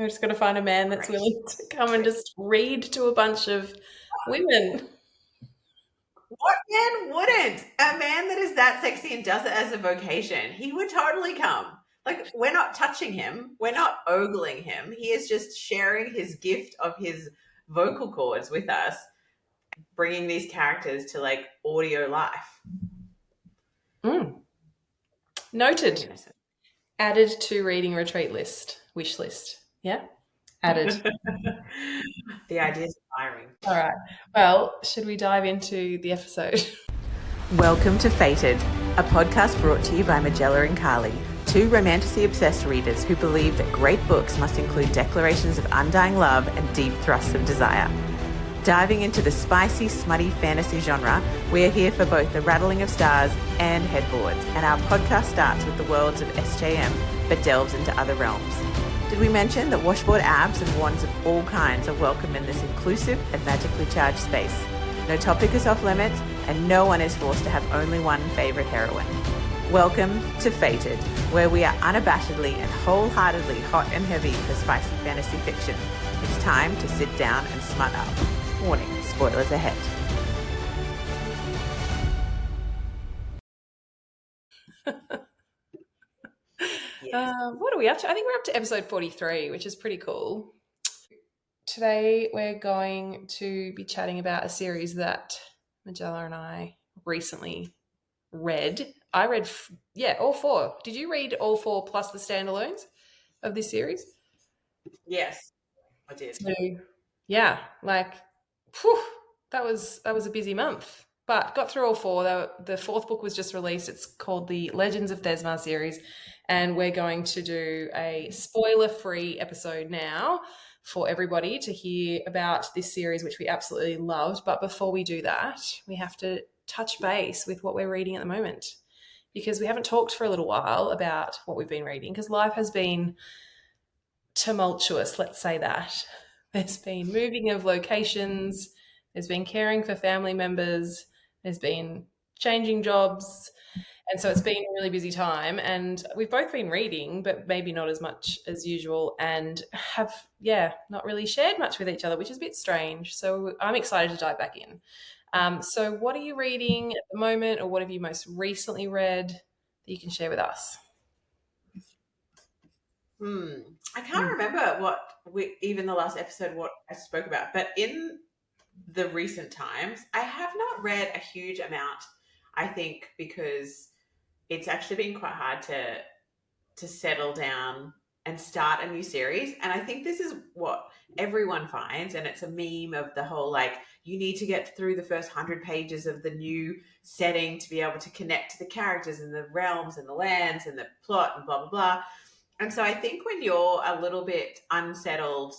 We're just going to find a man that's Great. willing to come and just read to a bunch of women. What man wouldn't? A man that is that sexy and does it as a vocation, he would totally come. Like, we're not touching him. We're not ogling him. He is just sharing his gift of his vocal cords with us, bringing these characters to like audio life. Noted. Added to reading retreat list, wish list. Yeah, added. The idea is firing. All right. Well, should we dive into the episode? Welcome to Fated, a podcast brought to you by Majella and Carlie, two romantically obsessed readers who believe that great books must include declarations of undying love and deep thrusts of desire. Diving into the spicy, smutty fantasy genre, we're here for both the rattling of stars and headboards, and our podcast starts with the worlds of SJM, but delves into other realms. Did we mention that washboard abs and wands of all kinds are welcome in this inclusive and magically charged space? No topic is off limits, and no one is forced to have only one favourite heroine. Welcome to Fated, where we are unabashedly and wholeheartedly hot and heavy for spicy fantasy fiction. It's time to sit down and smut up. Warning, spoilers ahead. Yes. What are we up to? I think we're up to episode 43, which is pretty cool. Today we're going to be chatting about a series that Majella and I recently read. I read, all four. Did you read all four plus the standalones of this series? Yes, I did. So, that was a busy month, but got through all four. The fourth book was just released. It's called the Legends of Thezmarr series, and we're going to do a spoiler-free episode now for everybody to hear about this series, which we absolutely loved. But before we do that, we have to touch base with what we're reading at the moment, because we haven't talked for a little while about what we've been reading, because life has been tumultuous, let's say that. There's been moving of locations, there's been caring for family members, there's been changing jobs, and so it's been a really busy time, and we've both been reading, but maybe not as much as usual, and have, not really shared much with each other, which is a bit strange. So I'm excited to dive back in. So what are you reading at the moment, or what have you most recently read that you can share with us? I can't remember even the last episode, what I spoke about, but in the recent times, I have not read a huge amount, I think, because it's actually been quite hard to settle down and start a new series. And I think this is what everyone finds, and it's a meme of the whole, like, you need to get through the first 100 pages of the new setting to be able to connect to the characters and the realms and the lands and the plot and blah, blah, blah. And so I think when you're a little bit unsettled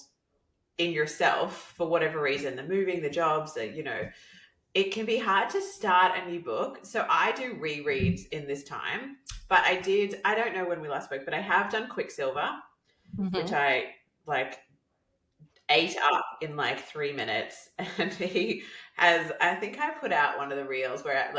in yourself for whatever reason, the moving, the jobs, it can be hard to start a new book. So I do rereads in this time, but I don't know when we last spoke, but I have done Quicksilver, which I ate up in 3 minutes. And I think I put out one of the reels where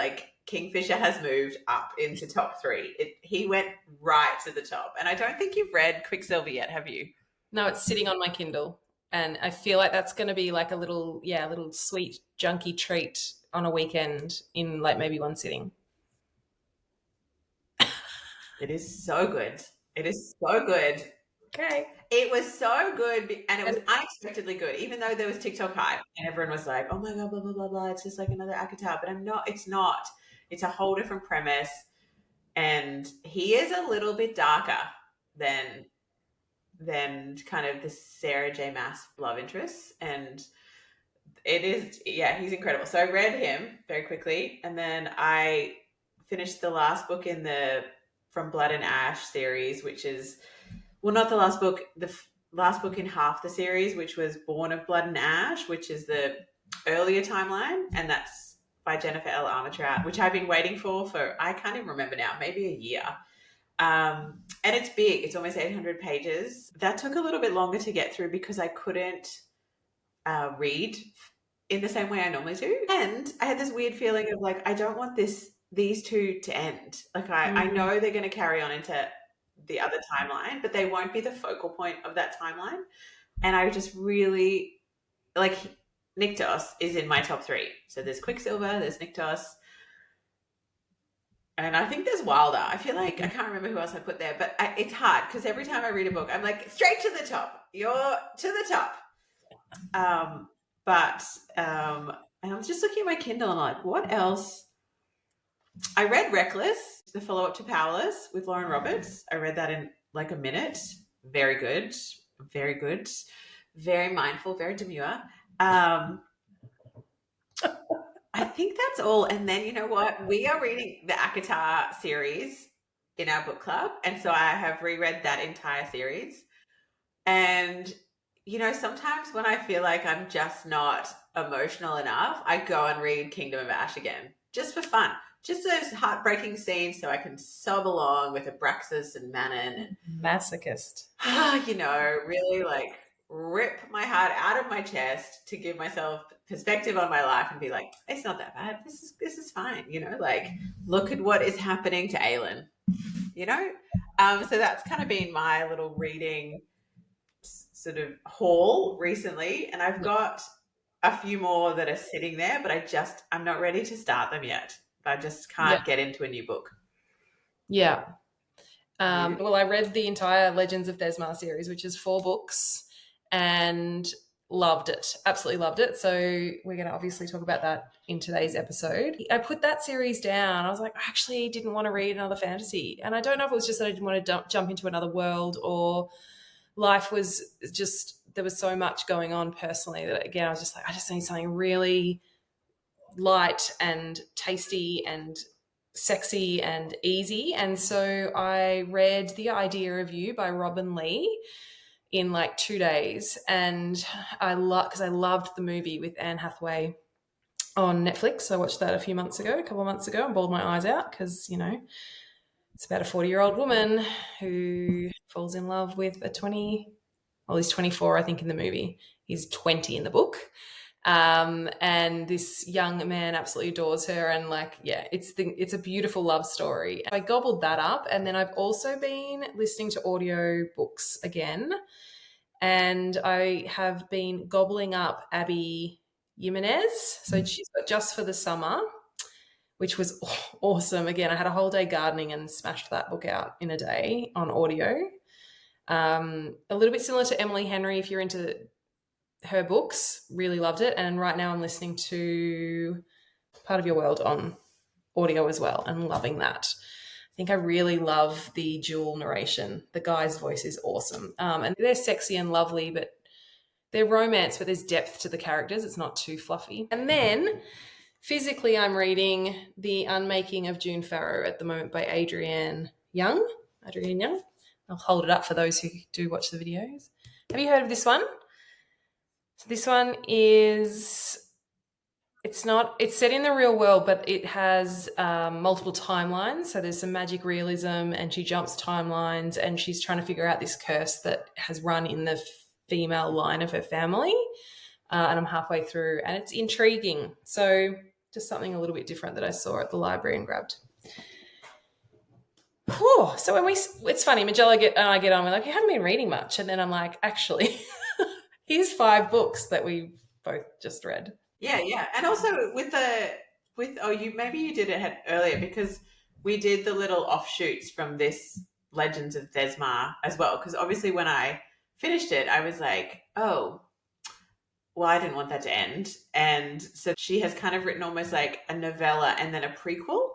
Kingfisher has moved up into top 3. He went right to the top. And I don't think you've read Quicksilver yet, have you? No, it's sitting on my Kindle. And I feel like that's going to be like a little sweet, junky treat on a weekend in maybe one sitting. It is so good. It is so good. Okay. It was so good, and it was unexpectedly good, even though there was TikTok hype and everyone was like, oh my God, blah, blah, blah, blah. It's just like another Akatar. But it's not. It's a whole different premise. And he is a little bit darker than kind of the Sarah J. Maas love interest. And it is, he's incredible. So I read him very quickly, and then I finished the last book in the From Blood and Ash series, which is, well, not the last book, the last book in half the series, which was Born of Blood and Ash, which is the earlier timeline, and that's by Jennifer L. Armentrout, which I've been waiting for I can't even remember now, maybe a year. And it's big. It's almost 800 pages. That took a little bit longer to get through because I couldn't read in the same way I normally do. And I had this weird feeling of I don't want these two to end. I know they're going to carry on into the other timeline, but they won't be the focal point of that timeline. And I just really like Nyctos is in my top 3. So there's Quicksilver, there's Nyctos, and I think there's Wilder. I feel like I can't remember who else I put there, but it's hard because every time I read a book, I'm like, straight to the top. You're to the top. And I was just looking at my Kindle and I'm like, what else? I read Reckless, the follow-up to Powerless with Lauren Roberts. I read that in like a minute. Very good. Very good. Very mindful, very demure. I think that's all. And then, you know what? We are reading the ACOTAR series in our book club. And so I have reread that entire series. And, you know, sometimes when I feel like I'm just not emotional enough, I go and read Kingdom of Ash again, just for fun. Just those heartbreaking scenes so I can sob along with Abraxas and Manon. And, masochist. You know, really like rip my heart out of my chest to give myself perspective on my life and be like, it's not that bad. This is fine. You know, like look at what is happening to Aelin, you know? So that's kind of been my little reading sort of haul recently. And I've got a few more that are sitting there, but I'm not ready to start them yet. I just can't get into a new book. Yeah. Well, I read the entire Legends of Thezmarr series, which is 4 books, and loved it. Absolutely loved it. So we're going to obviously talk about that in today's episode. I put that series down. I was like, I actually didn't want to read another fantasy. And I don't know if it was just that I didn't want to jump into another world, or life was just, there was so much going on personally that, again, I was just like, I just need something really light and tasty and sexy and easy. And so I read The Idea of You by Robin Lee in like 2 days, and because I loved the movie with Anne Hathaway on Netflix. I watched that a couple of months ago, and bawled my eyes out because, you know, it's about a 40-year-old woman who falls in love with he's 24, I think, in the movie. He's 20 in the book. And this young man absolutely adores her, and like, yeah, it's a beautiful love story. I gobbled that up, and then I've also been listening to audio books again, and I have been gobbling up Abby Jimenez. So she's got Just for the Summer, which was awesome. Again, I had a whole day gardening and smashed that book out in a day on audio. A little bit similar to Emily Henry, if you're into her books, really loved it. And right now I'm listening to Part of Your World on audio as well, and loving that. I think I really love the dual narration. The guy's voice is awesome. And they're sexy and lovely, but they're romance, but there's depth to the characters. It's not too fluffy. And then physically, I'm reading The Unmaking of June Farrow at the moment by Adrienne Young. I'll hold it up for those who do watch the videos. Have you heard of this one? So this one is, it's set in the real world, but it has multiple timelines. So there's some magic realism, and she jumps timelines, and she's trying to figure out this curse that has run in the female line of her family. And I'm halfway through, and it's intriguing. So just something a little bit different that I saw at the library and grabbed. Whew. So it's funny, Majella and I get on, we're like, you haven't been reading much. And then I'm like, actually, here's 5 books that we both just read. Yeah. And also maybe you did it earlier, because we did the little offshoots from this Legends of Thezmarr as well. Because obviously when I finished it, I was like, oh, well, I didn't want that to end. And so she has kind of written almost like a novella and then a prequel.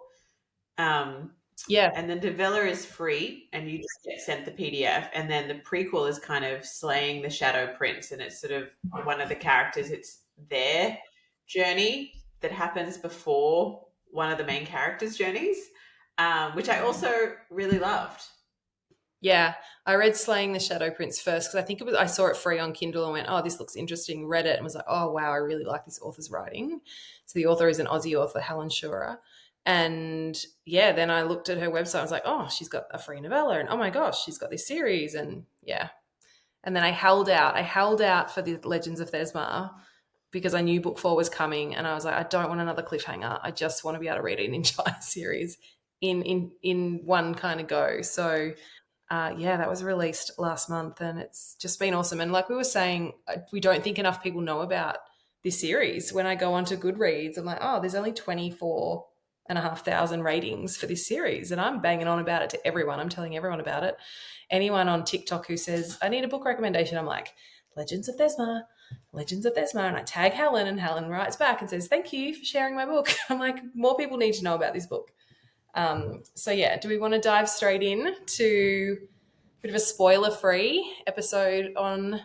Yeah. And the novella is free, and you just get sent the PDF. And then the prequel is kind of Slaying the Shadow Prince, and it's sort of one of the characters. It's their journey that happens before one of the main characters' journeys, which I also really loved. Yeah, I read Slaying the Shadow Prince first because I think I saw it free on Kindle and went, oh, this looks interesting, read it and was like, oh, wow, I really like this author's writing. So the author is an Aussie author, Helen Scheuerer. And yeah, then I looked at her website. I was like, oh, she's got a free novella, and oh my gosh, she's got this series. And yeah. And then I held out for the Legends of Thezmarr because I knew book 4 was coming, and I was like, I don't want another cliffhanger. I just want to be able to read an entire series in one kind of go. So that was released last month, and it's just been awesome. And like we were saying, we don't think enough people know about this series. When I go onto Goodreads, I'm like, oh, there's only 24,500 ratings for this series, and I'm banging on about it to everyone. I'm telling everyone about it. Anyone on TikTok who says, I need a book recommendation, I'm like, Legends of Thezmarr, Legends of Thezmarr. And I tag Helen, and Helen writes back and says, thank you for sharing my book. I'm like, more people need to know about this book. So yeah, do we want to dive straight in to a bit of a spoiler-free episode on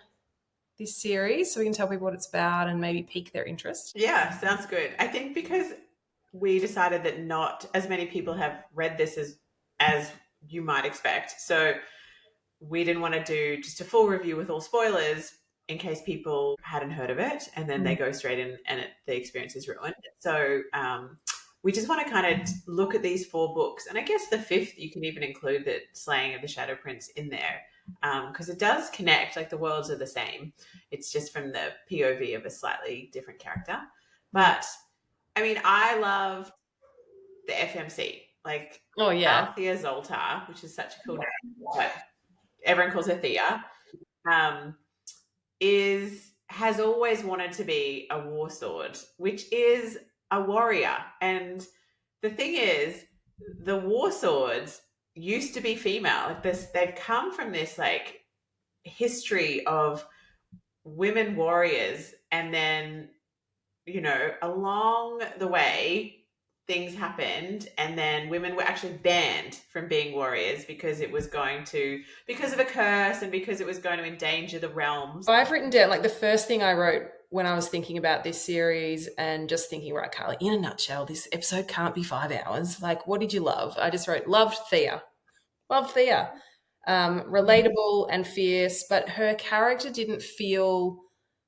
this series so we can tell people what it's about and maybe pique their interest? Yeah, sounds good. I think because we decided that not as many people have read this as you might expect. So we didn't want to do just a full review with all spoilers in case people hadn't heard of it and then they go straight in and the experience is ruined. So we just want to kind of look at these 4 books. And I guess the 5th, you can even include the Slaying of the Shadow Prince in there because it does connect, like the worlds are the same. It's just from the POV of a slightly different character. But, I mean, I love the FMC. Like, oh yeah, Thea Zoltaire, which is such a cool name, but everyone calls her Thea, has always wanted to be a warsword, which is a warrior. And the thing is, the warswords used to be female. Like this, they've come from this like history of women warriors, and then along the way things happened, and then women were actually banned from being warriors because of a curse and because it was going to endanger the realms. I've written down, like, the first thing I wrote when I was thinking about this series and just thinking, right, Carlie, in a nutshell, this episode can't be 5 hours. Like, what did you love? I just wrote, loved Thea. Loved Thea. Relatable and fierce, but her character didn't feel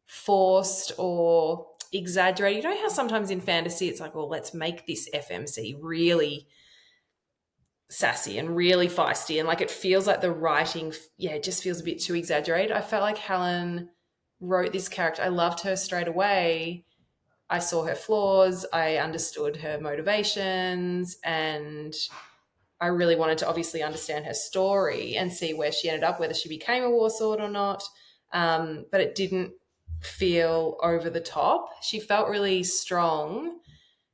forced or exaggerated. You know how sometimes in fantasy it's like, well, let's make this FMC really sassy and really feisty, and like it feels like the writing, it just feels a bit too exaggerated. I felt like Helen wrote this character. I loved her straight away. I saw her flaws. I understood her motivations, and I really wanted to obviously understand her story and see where she ended up, whether she became a warsword or not. But it didn't feel over the top. She felt really strong.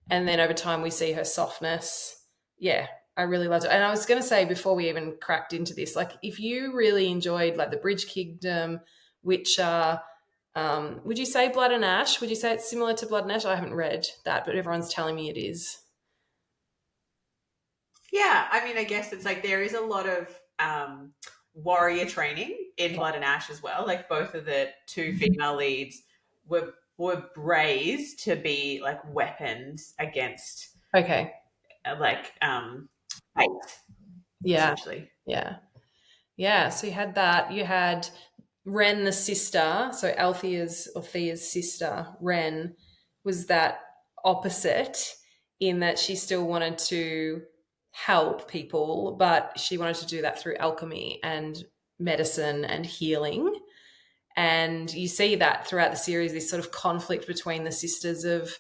And then over time we see her softness. Yeah, I really loved it. And I was going to say, before we even cracked into this, like, if you really enjoyed like the Bridge Kingdom, Witcher, would you say Blood and Ash? Would you say it's similar to Blood and Ash? I haven't read that, but everyone's telling me it is. Yeah, I mean, I guess it's like there is a lot of warrior training in Blood and Ash as well. Like both of the 2 female leads were braised to be like weapons against Okay. like fate. Yeah. Essentially. Yeah. Yeah. So you had that. You had Ren, the sister. So Thea's sister, Ren, was that opposite in that she still wanted to help people, but she wanted to do that through alchemy and medicine and healing. And you see that throughout the series, this sort of conflict between the sisters of,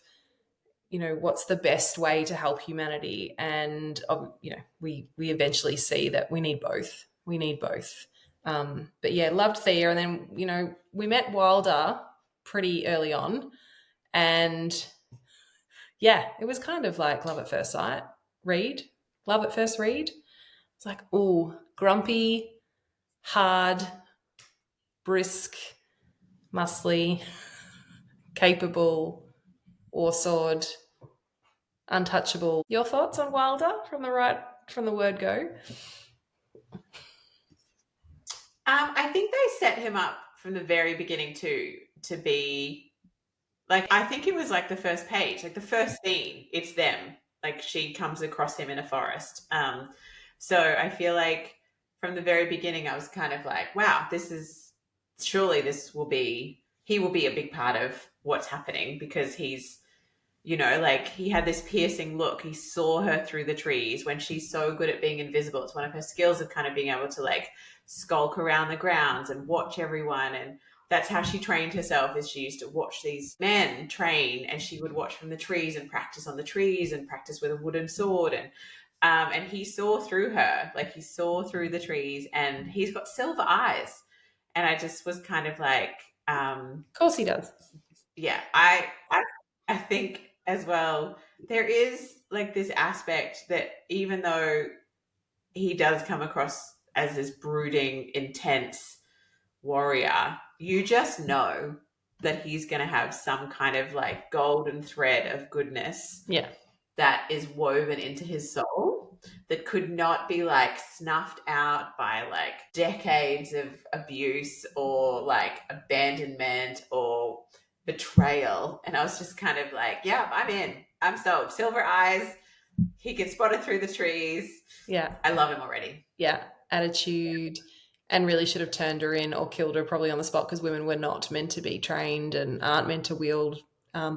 what's the best way to help humanity. And, we eventually see that we need both. We need both. But yeah, loved Thea. And then, we met Wilder pretty early on. And yeah, it was kind of like love at first sight. Love at first read. It's like, ooh, grumpy, hard, brisk, muscly, capable, warsword, untouchable. Your thoughts on Wilder from the word go? I think they set him up from the very beginning to be like, I think it was like the first page, like the first scene, it's them. Like she comes across him in a forest. So I feel like from the very beginning, I was kind of like, wow, he will be a big part of what's happening, because he's, like he had this piercing look. He saw her through the trees when she's so good at being invisible. It's one of her skills of kind of being able to like skulk around the grounds and watch everyone. And that's how she trained herself, is she used to watch these men train, and she would watch from the trees and practice on the trees and practice with a wooden sword. And And he saw through her, like he saw through the trees, and he's got silver eyes. And I just was kind of like, Of course he does. yeah, I think as well, there is like this aspect that even though he does come across as this brooding, intense warrior, you just know that he's going to have some kind of like golden thread of goodness Yeah. that is woven into his soul that could not be like snuffed out by like decades of abuse or like abandonment or betrayal. And I was just kind of like, yeah, I'm in. I'm sold. Silver eyes. He can spot it through the trees. Yeah. I love him already. Yeah. Attitude, and really should have turned her in or killed her probably on the spot, because women were not meant to be trained and aren't meant to wield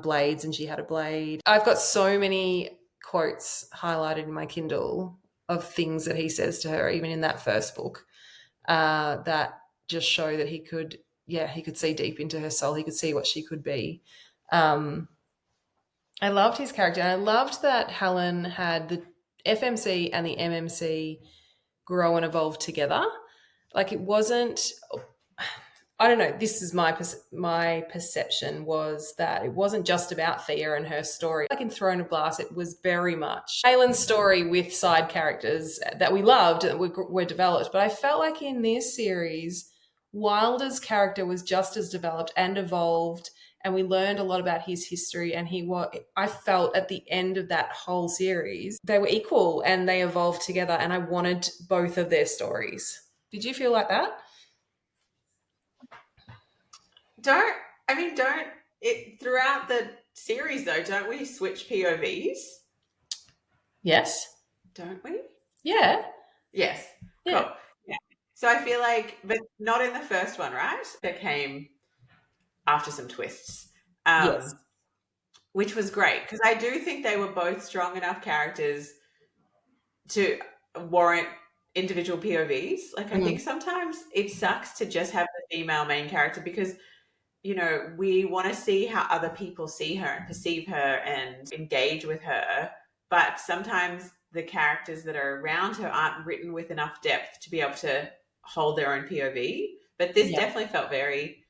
blades, and she had a blade. I've got so many quotes highlighted in my Kindle of things that he says to her, even in that first book, that just show that he could see deep into her soul. He could see what she could be. I loved his character, and I loved that Helen had the FMC and the MMC grow and evolve together. Like, it wasn't, I don't know, this is my perception, was that it wasn't just about Thea and her story. Like in Throne of Glass, it was very much Helen's story with side characters that we loved and were developed. But I felt like in this series, Wilder's character was just as developed and evolved, and we learned a lot about his history. And I felt at the end of that whole series, they were equal and they evolved together, and I wanted both of their stories. Did you feel like that? Throughout the series though, don't we switch POVs? Yes. Don't we? Yeah. Yes. Yeah. Cool. Yeah. So I feel like, but not in the first one, right? That came after some twists. Yes. Which was great, because I do think they were both strong enough characters to warrant individual POVs. Like, I think sometimes it sucks to just have the female main character, because you know, we want to see how other people see her and perceive her and engage with her. But sometimes the characters that are around her aren't written with enough depth to be able to hold their own POV. But this definitely felt very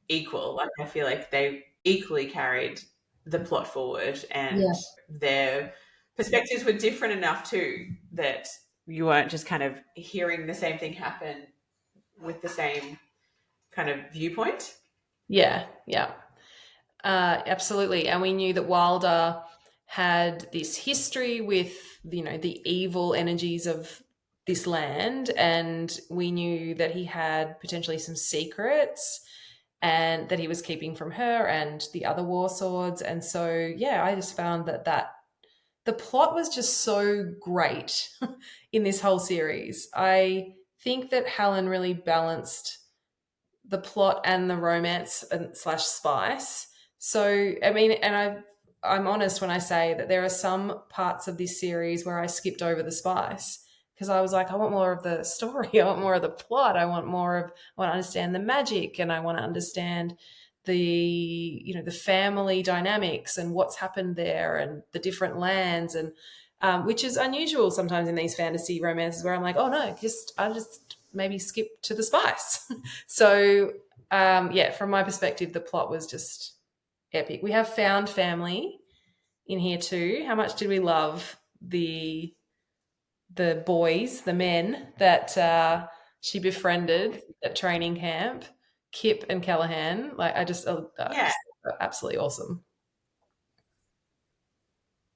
equal. Like, I feel like they equally carried the plot forward, and their perspectives were different enough too that you weren't just kind of hearing the same thing happen with the same kind of viewpoint. Yeah. Absolutely. And we knew that Wilder had this history with, the evil energies of this land, and we knew that he had potentially some secrets and that he was keeping from her and the other war swords. And so, I just found that the plot was just so great in this whole series. I think that Helen really balanced the plot and the romance and slash spice. So, I mean, and I'm honest when I say that there are some parts of this series where I skipped over the spice, because I was like, I want more of the story. I want more of the plot. I want to understand the magic, and I want to understand the family dynamics and what's happened there and the different lands, and which is unusual sometimes in these fantasy romances, where I'm like, oh no, I just maybe skip to the spice. So from my perspective, the plot was just epic. We have found family in here too. How much did we love the boys, the men that she befriended at training camp, Kip and Callahan? Like, just absolutely awesome.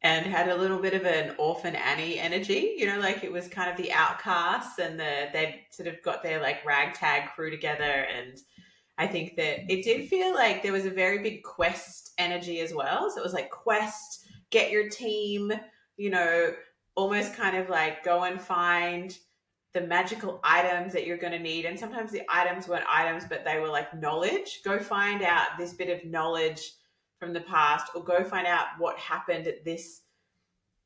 And had a little bit of an Orphan Annie energy, like it was kind of the outcasts, and they'd sort of got their like ragtag crew together. And I think that it did feel like there was a very big quest energy as well. So it was like, quest, get your team, almost kind of like go and find the magical items that you're going to need. And sometimes the items weren't items, but they were like knowledge. Go find out this bit of knowledge from the past, or go find out what happened at this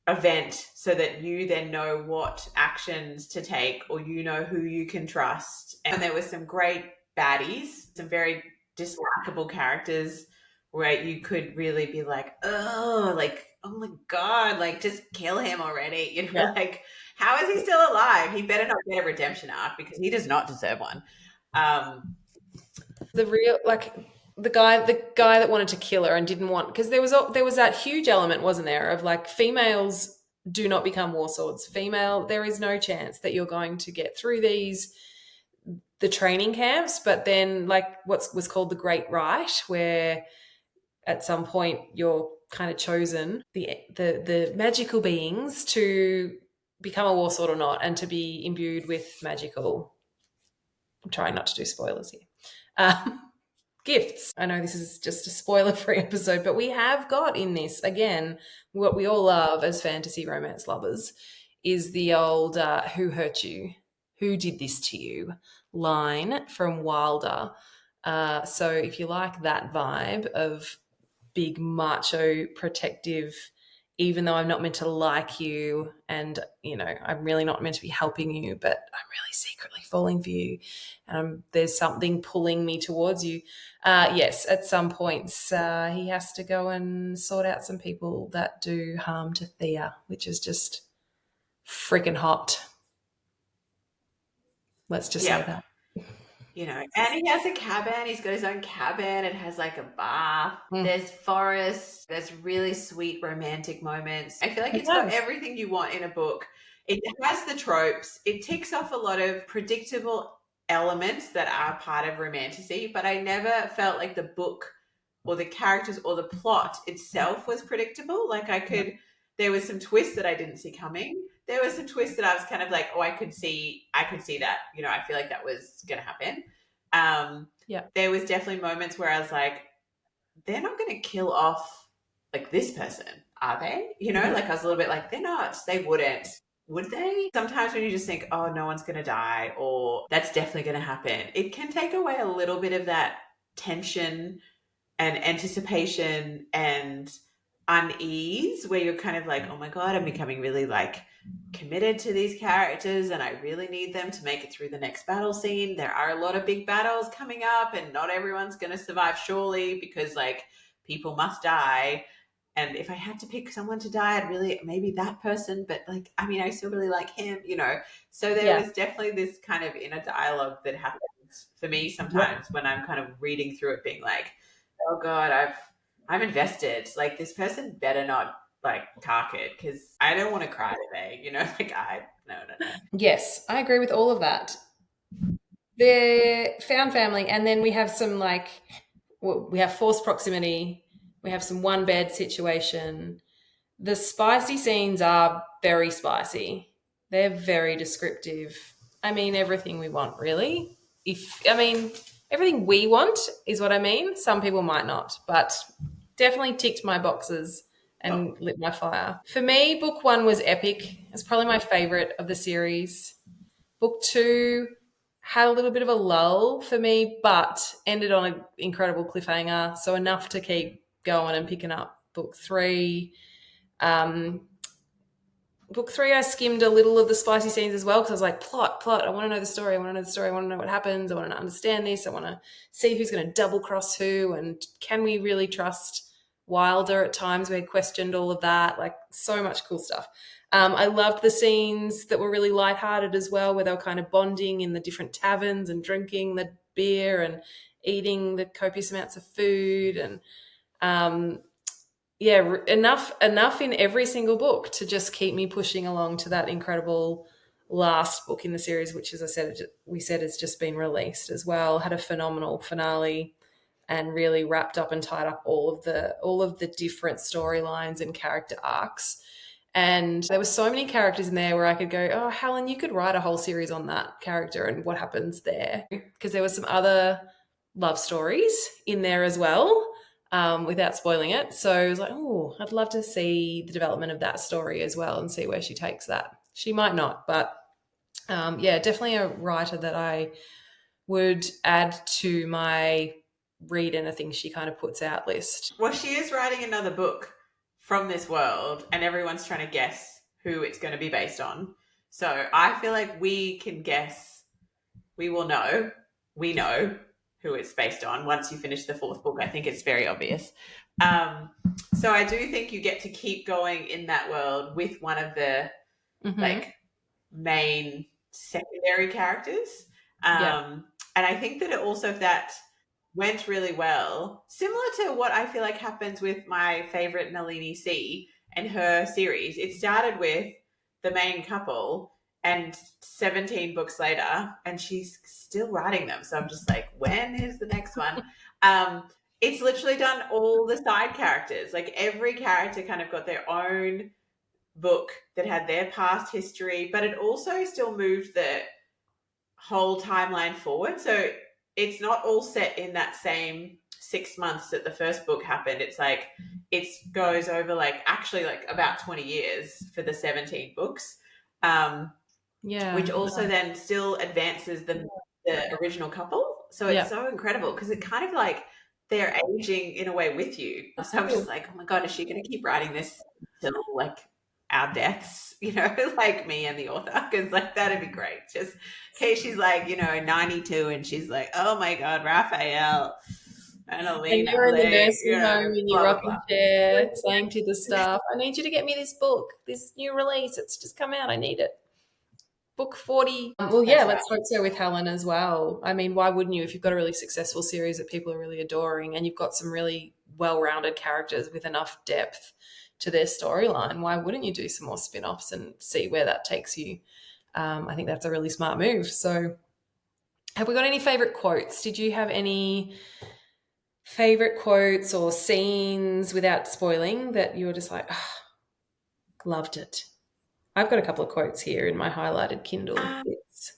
event, so that you then know what actions to take, or who you can trust. And there were some great baddies, some very dislikable characters, where you could really be like, oh, like, oh my God, like just kill him already. You know, Yeah. like, how is he still alive? He better not get a redemption arc because he does not deserve one. The real, like, the guy that wanted to kill her and didn't want, because there was that huge element, wasn't there, of like, females do not become war swords. Female, there is no chance that you're going to get through the training camps. But then, like, what was called the Great Rite, where at some point you're kind of chosen, the magical beings, to become a war sword or not, and to be imbued with magical, I'm trying not to do spoilers here, gifts. I know this is just a spoiler-free episode, but we have got in this, again, what we all love as fantasy romance lovers is the old who hurt you? Who did this to you? Line from Wilder. So if you like that vibe of big macho protective, even though I'm not meant to like you, and I'm really not meant to be helping you, but I'm really secretly falling for you, and there's something pulling me towards you. Yes, at some points he has to go and sort out some people that do harm to Thea, which is just freaking hot. Let's just say that. And he has a cabin. He's got his own cabin. It has like a bar. There's forest. There's really sweet romantic moments. I feel like it's got everything you want in a book. It has the tropes. It ticks off a lot of predictable elements that are part of romantasy, but I never felt like the book or the characters or the plot itself was predictable. Like there was some twists that I didn't see coming. There were some twists that I was kind of like, oh, I could see that. I feel like that was going to happen. There was definitely moments where I was like, they're not going to kill off like this person, are they? Like I was a little bit like, they're not. They wouldn't. Would they? Sometimes when you just think, oh, no one's going to die, or that's definitely going to happen, it can take away a little bit of that tension and anticipation and unease, where you're kind of like, oh my God, I'm becoming really like committed to these characters and I really need them to make it through the next battle scene. There are a lot of big battles coming up and not everyone's going to survive, surely, because like people must die. And if I had to pick someone to die, I'd really, maybe that person, but like, I mean, I still really like him, So there was definitely this kind of inner dialogue that happens for me sometimes when I'm kind of reading through it, being like, oh God, I'm invested. Like, this person better not like cark it, because I don't want to cry today, like no. Yes, I agree with all of that. The found family, and then we have some we have forced proximity, we have some one bed situation. The spicy scenes are very spicy. They're very descriptive. I mean, everything we want, really. Everything we want is what I mean. Some people might not, but definitely ticked my boxes and lit my fire. For me, book 1 was epic. It's probably my favorite of the series. Book 2 had a little bit of a lull for me, but ended on an incredible cliffhanger, so enough to keep going and picking up. Book 3, I skimmed a little of the spicy scenes as well, because I was like, plot. I want to know the story. I want to know what happens. I want to understand this. I want to see who's going to double cross who, and can we really trust Wilder at times? We had questioned all of that. Like, so much cool stuff. I loved the scenes that were really lighthearted as well, where they were kind of bonding in the different taverns and drinking the beer and eating the copious amounts of food, and enough in every single book to just keep me pushing along to that incredible last book in the series, which, as I said, has just been released as well. Had a phenomenal finale and really wrapped up and tied up all of the different storylines and character arcs. And there were so many characters in there where I could go, oh, Helen, you could write a whole series on that character and what happens there. Because there were some other love stories in there as well, without spoiling it. So I was like, oh, I'd love to see the development of that story as well and see where she takes that. She might not, but definitely a writer that I would add to my read anything she kind of puts out list. Well, she is writing another book from this world and everyone's trying to guess who it's going to be based on. So I feel like we can guess, we will know, we know who it's based on. Once you finish the fourth book, I think it's very obvious. So I do think you get to keep going in that world with one of the like main secondary characters. And I think that it also, if that went really well, similar to what I feel like happens with my favorite Nalini C and her series. It started with the main couple, and 17 books later, and she's still writing them. So I'm just like, when is the next one? It's literally done all the side characters. Like every character kind of got their own book that had their past history, but it also still moved the whole timeline forward. So it's not all set in that same 6 months that the first book happened. It's like it goes over like actually like about 20 years for the 17 books, which also then still advances the original couple. So it's so incredible because it kind of like they're aging in a way with you. So I'm just like, oh my God, is she going to keep writing this till like our deaths, you know, like me and the author? Because like that'd be great. Just in case she's like, you know, 92 and she's like, oh my God, Raphael and Alina. And you're in the nursing home in your rocking chair saying to the staff, I need you to get me this book, this new release. It's just come out. I need it. Book 40. Well, yeah, let's hope so with Helen as well. I mean, why wouldn't you? If you've got a really successful series that people are really adoring and you've got some really well-rounded characters with enough depth to their storyline, why wouldn't you do some more spin-offs and see where that takes you? I think that's a really smart move. So have we got any favorite quotes? Did you have any favorite quotes or scenes, without spoiling, that you were just like, oh, loved it? I've got a couple of quotes here in my highlighted Kindle bits.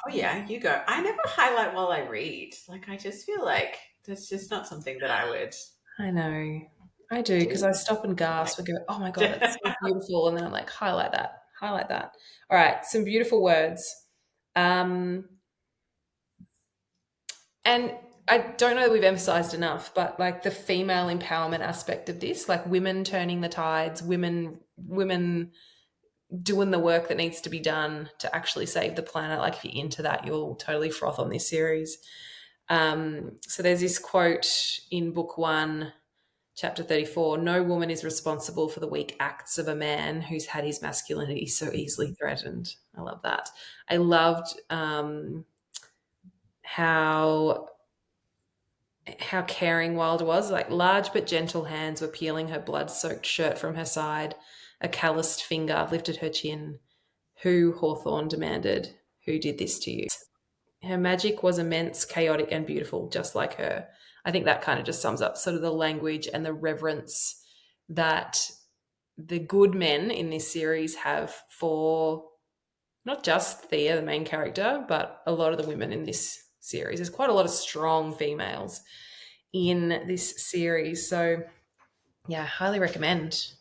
Oh yeah, you go. I never highlight while I read. Like I just feel like that's just not something that I would. I know. I do, because I stop and gasp and go, oh my God, that's so beautiful. And then I'm like, highlight that, highlight that. All right, some beautiful words. And I don't know that we've emphasized enough, but like the female empowerment aspect of this, like women turning the tides, women doing the work that needs to be done to actually save the planet. Like if you're into that, you'll totally froth on this series. So there's this quote in book 1, chapter 34, no woman is responsible for the weak acts of a man who's had his masculinity so easily threatened. I love that. I loved how caring Wilder was. Like large but gentle hands were peeling her blood-soaked shirt from her side. A calloused finger lifted her chin. Who, Hawthorne demanded, who did this to you? Her magic was immense, chaotic, and beautiful, just like her. I think that kind of just sums up sort of the language and the reverence that the good men in this series have for not just Thea, the main character, but a lot of the women in this series. There's quite a lot of strong females in this series. So, yeah, highly recommend.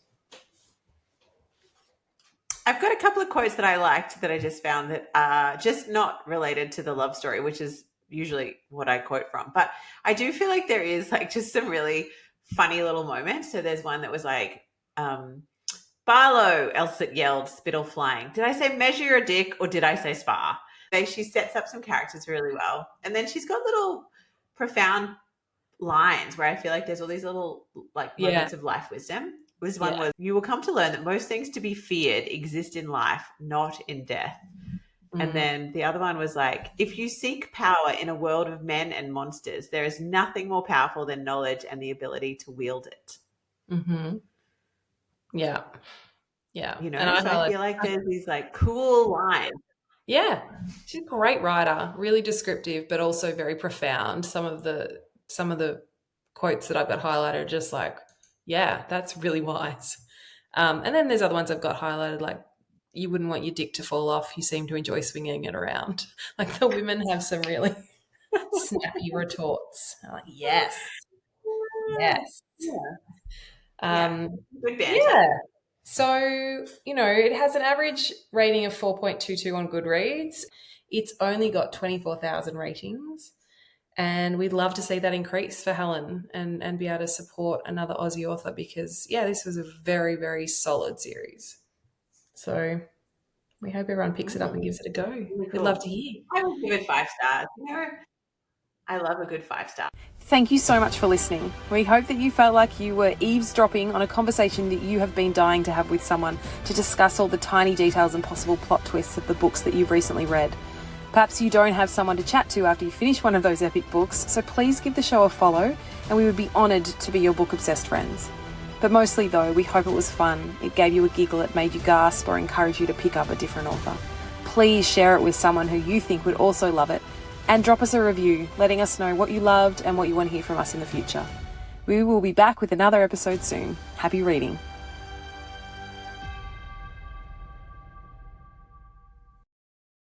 I've got a couple of quotes that I liked that I just found that are just not related to the love story, which is usually what I quote from. But I do feel like there is like just some really funny little moments. So there's one that was like, Barlow, Elsit yelled, spittle flying. Did I say measure your dick or did I say spar? She sets up some characters really well. And then she's got little profound lines where I feel like there's all these little like moments of life wisdom. This one was, you will come to learn that most things to be feared exist in life, not in death. And then the other one was like, if you seek power in a world of men and monsters, there is nothing more powerful than knowledge and the ability to wield it. Mm-hmm. Yeah. Yeah. You know, and so I feel like there's these like cool lines. Yeah. She's a great writer, really descriptive, but also very profound. Some of the quotes that I've got highlighted are just like, yeah, that's really wise. And then there's other ones I've got highlighted, like, you wouldn't want your dick to fall off. You seem to enjoy swinging it around. Like the women have some really snappy retorts. I'm like, yes. Yes. Yeah. Good banter. Yeah. So, you know, it has an average rating of 4.22 on Goodreads. It's only got 24,000 ratings. And we'd love to see that increase for Helen and be able to support another Aussie author because, yeah, this was a very, very solid series. So We hope everyone picks it up and gives it a go. Really We'd cool. love to hear. I would give it 5 stars. You know, I love a good 5-star. Thank you so much for listening. We hope that you felt like you were eavesdropping on a conversation that you have been dying to have with someone to discuss all the tiny details and possible plot twists of the books that you've recently read. Perhaps you don't have someone to chat to after you finish one of those epic books, so please give the show a follow and we would be honoured to be your book-obsessed friends. But mostly though, we hope it was fun, it gave you a giggle, it made you gasp or encouraged you to pick up a different author. Please share it with someone who you think would also love it, and drop us a review, letting us know what you loved and what you want to hear from us in the future. We will be back with another episode soon. Happy reading.